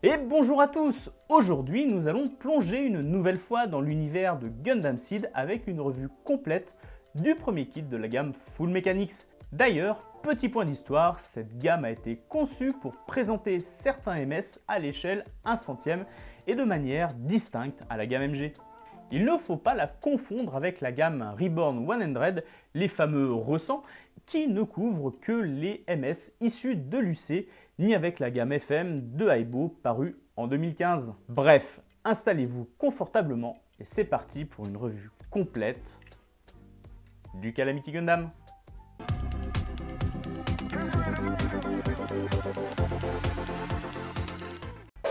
Et bonjour à tous! Aujourd'hui, nous allons plonger une nouvelle fois dans l'univers de Gundam Seed avec une revue complète du premier kit de la gamme Full Mechanics. D'ailleurs, petit point d'histoire, cette gamme a été conçue pour présenter certains MS à l'échelle 1 centième et de manière distincte à la gamme MG. Il ne faut pas la confondre avec la gamme Reborn 100, les fameux ressents, qui ne couvrent que les MS issus de l'UC, ni avec la gamme FM de Aibo parue en 2015. Bref, installez-vous confortablement et c'est parti pour une revue complète du Calamity Gundam.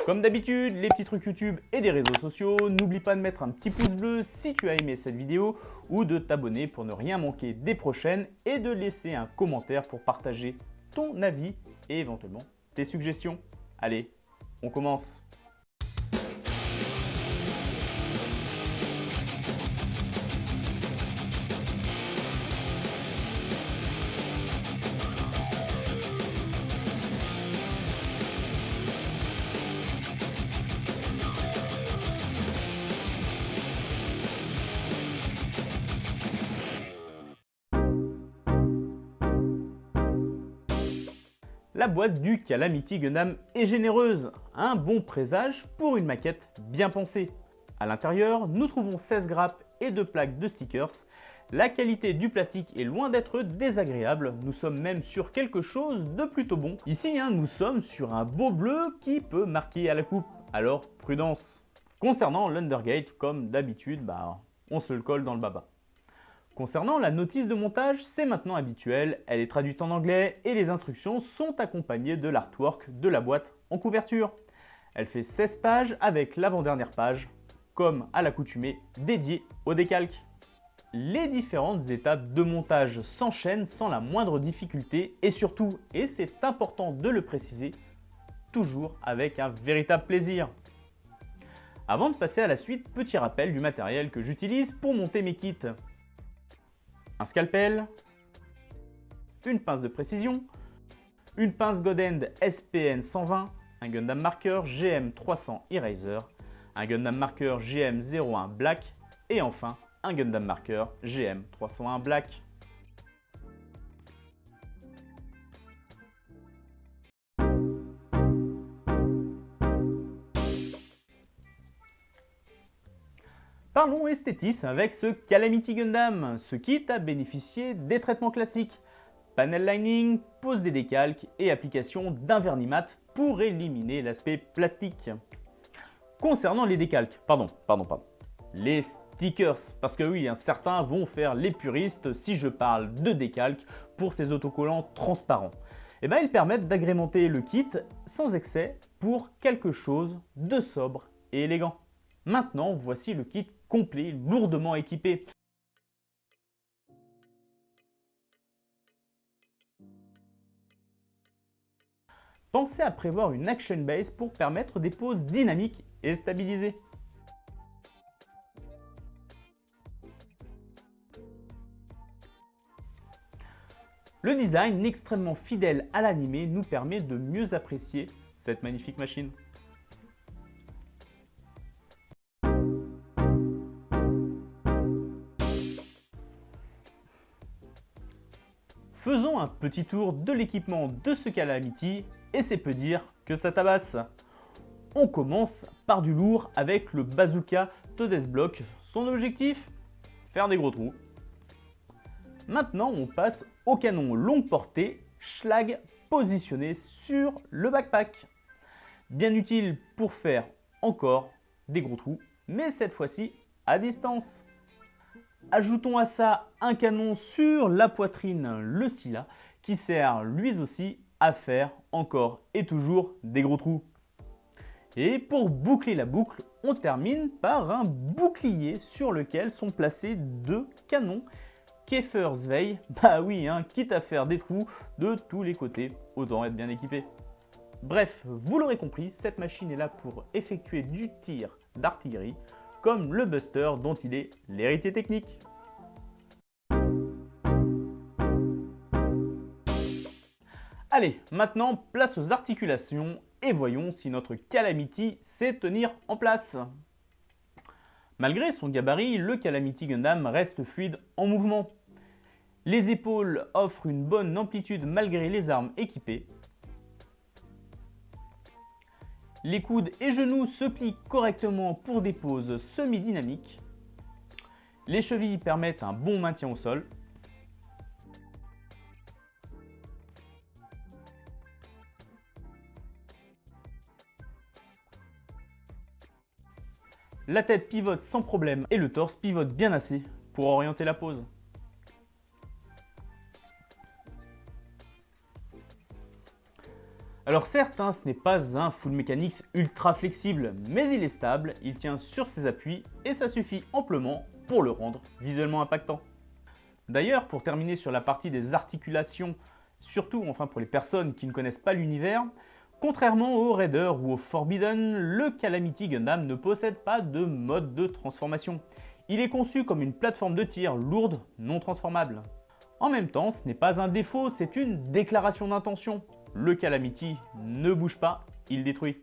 Comme d'habitude, les petits trucs YouTube et des réseaux sociaux, n'oublie pas de mettre un petit pouce bleu si tu as aimé cette vidéo ou de t'abonner pour ne rien manquer des prochaines et de laisser un commentaire pour partager ton avis et éventuellement tes suggestions. Allez, on commence! La boîte du Calamity Gundam est généreuse, un bon présage pour une maquette bien pensée. À l'intérieur, nous trouvons 16 grappes et 2 plaques de stickers. La qualité du plastique est loin d'être désagréable, nous sommes même sur quelque chose de plutôt bon. Ici, nous sommes sur un beau bleu qui peut marquer à la coupe, alors prudence. Concernant l'Undergate, comme d'habitude, on se le colle dans le baba. Concernant la notice de montage, c'est maintenant habituel, elle est traduite en anglais et les instructions sont accompagnées de l'artwork de la boîte en couverture. Elle fait 16 pages avec l'avant-dernière page, comme à l'accoutumée, dédiée au décalque. Les différentes étapes de montage s'enchaînent sans la moindre difficulté et surtout, et c'est important de le préciser, toujours avec un véritable plaisir. Avant de passer à la suite, petit rappel du matériel que j'utilise pour monter mes kits. Un scalpel, une pince de précision, une pince Godend SPN 120, un Gundam Marker GM 300 Eraser, un Gundam Marker GM 01 Black et enfin un Gundam Marker GM 301 Black. Parlons esthétisme avec ce Calamity Gundam. Ce kit a bénéficié des traitements classiques. Panel lining, pose des décalques et application d'un vernis mat pour éliminer l'aspect plastique. Concernant les décalques, les stickers, parce que oui, certains vont faire les puristes si je parle de décalques pour ces autocollants transparents. Ils permettent d'agrémenter le kit sans excès pour quelque chose de sobre et élégant. Maintenant, voici le kit complet, lourdement équipé. Pensez à prévoir une action base pour permettre des poses dynamiques et stabilisées. Le design extrêmement fidèle à l'animé nous permet de mieux apprécier cette magnifique machine. Faisons un petit tour de l'équipement de ce Calamity et c'est peu dire que ça tabasse. On commence par du lourd avec le bazooka Todesblock. Son objectif? Faire des gros trous. Maintenant on passe au canon longue portée Schlag positionné sur le backpack. Bien utile pour faire encore des gros trous, mais cette fois-ci à distance. Ajoutons à ça un canon sur la poitrine, le Scylla, qui sert lui aussi à faire encore et toujours des gros trous. Et pour boucler la boucle, on termine par un bouclier sur lequel sont placés 2 canons Keffersveil. Quitte à faire des trous de tous les côtés, autant être bien équipé. Bref, vous l'aurez compris, cette machine est là pour effectuer du tir d'artillerie, comme le Buster dont il est l'héritier technique. Allez, maintenant place aux articulations et voyons si notre Calamity sait tenir en place. Malgré son gabarit, le Calamity Gundam reste fluide en mouvement. Les épaules offrent une bonne amplitude malgré les armes équipées. Les coudes et genoux se plient correctement pour des poses semi-dynamiques. Les chevilles permettent un bon maintien au sol. La tête pivote sans problème et le torse pivote bien assez pour orienter la pose. Alors certes, ce n'est pas un Full Mechanics ultra flexible, mais il est stable, il tient sur ses appuis et ça suffit amplement pour le rendre visuellement impactant. D'ailleurs, pour terminer sur la partie des articulations, surtout pour les personnes qui ne connaissent pas l'univers, contrairement au Raider ou au Forbidden, le Calamity Gundam ne possède pas de mode de transformation. Il est conçu comme une plateforme de tir lourde, non transformable. En même temps, ce n'est pas un défaut, c'est une déclaration d'intention. Le Calamity ne bouge pas, il détruit.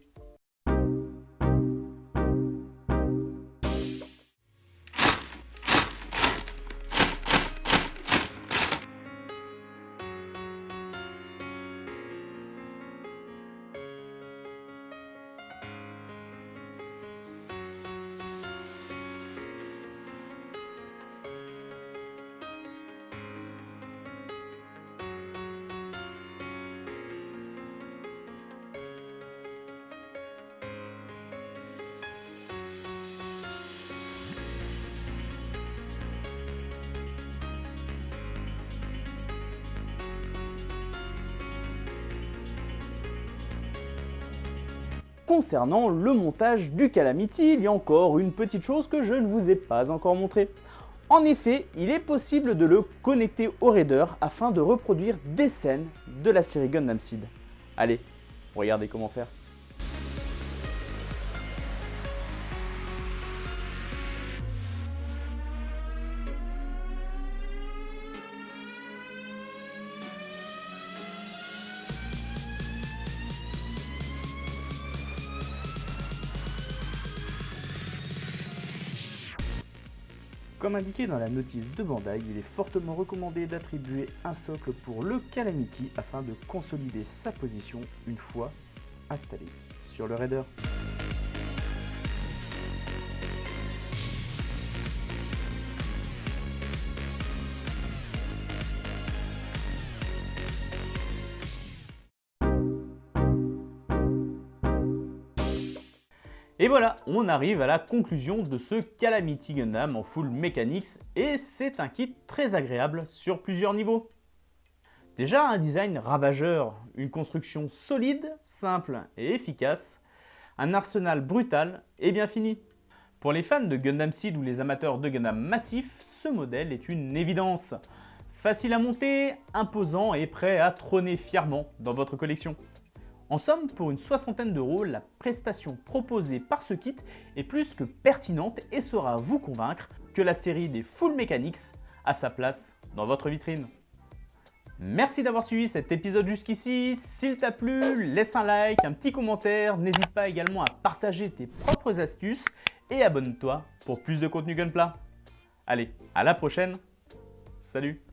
Concernant le montage du Calamity, il y a encore une petite chose que je ne vous ai pas encore montrée. En effet, il est possible de le connecter au Raider afin de reproduire des scènes de la série Gundam Seed. Allez, regardez comment faire. Comme indiqué dans la notice de Bandai, il est fortement recommandé d'attribuer un socle pour le Calamity afin de consolider sa position une fois installé sur le Raider. Et voilà, on arrive à la conclusion de ce Calamity Gundam en Full Mechanics et c'est un kit très agréable sur plusieurs niveaux. Déjà un design ravageur, une construction solide, simple et efficace, un arsenal brutal et bien fini. Pour les fans de Gundam Seed ou les amateurs de Gundam massif, ce modèle est une évidence. Facile à monter, imposant et prêt à trôner fièrement dans votre collection. En somme, pour une soixantaine d'euros, la prestation proposée par ce kit est plus que pertinente et saura vous convaincre que la série des Full Mechanics a sa place dans votre vitrine. Merci d'avoir suivi cet épisode jusqu'ici. S'il t'a plu, laisse un like, un petit commentaire. N'hésite pas également à partager tes propres astuces et abonne-toi pour plus de contenu Gunpla. Allez, à la prochaine. Salut!